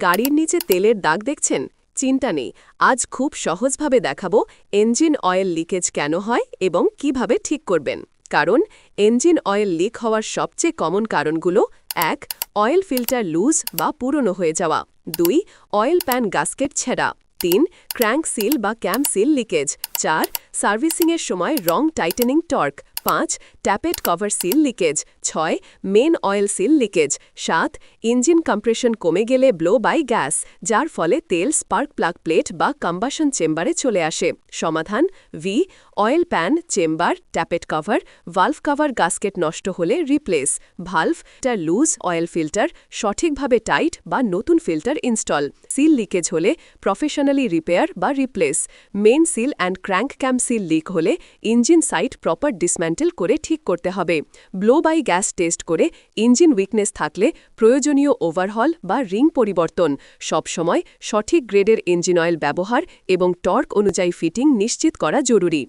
গাড়ির নিচে তেলের দাগ দেখছেন? চিন্তা নেই, আজ খুব সহজভাবে দেখাবো ইঞ্জিন অয়েল লিকেজ কেন হয় এবং কিভাবে ঠিক করবেন। কারণ ইঞ্জিন অয়েল লিক হওয়ার সবচেয়ে কমন কারণগুলো: ১. অয়েল ফিল্টার লুজ বা পুরনো হয়ে যাওয়া। ২. অয়েল প্যান গাস্কেট ছেঁড়া। ৩. ক্র্যাঙ্ক সিল বা ক্যাম সিল লিকেজ। ৪. সার্ভিসিংয়ের সময় wrong tightening torque. ৫. Tappet cover seal leakage. ৬. Main oil seal leakage. ৭. Engine compression কমে গেলে ব্লো বাই গ্যাস, যার ফলে তেল স্পার্ক প্লাগ প্লেট বা কম্বাসন চেম্বারে চলে আসে। সমাধান: V. Oil pan, chamber, tappet cover, valve cover gasket নষ্ট হলে রিপ্লেস। ভালভটা লুজ, অয়েল ফিল্টার সঠিকভাবে টাইট বা নতুন ফিল্টার ইনস্টল। সিল লিকেজ হলে প্রফেশনালি রিপেয়ার বা replace. Main seal and crank cam seal leak হলে ইঞ্জিন সাইট প্রপার ডিসম্যান্টেল করে ঠিক করতে হবে। ব্লো বাই গ্যাস টেস্ট করে ইঞ্জিন উইকনেস থাকলে প্রয়োজনীয় ওভারহল বা রিং পরিবর্তন। সবসময় সঠিক গ্রেডের ইঞ্জিন অয়েল ব্যবহার এবং টর্ক অনুযায়ী ফিটিং নিশ্চিত করা জরুরি।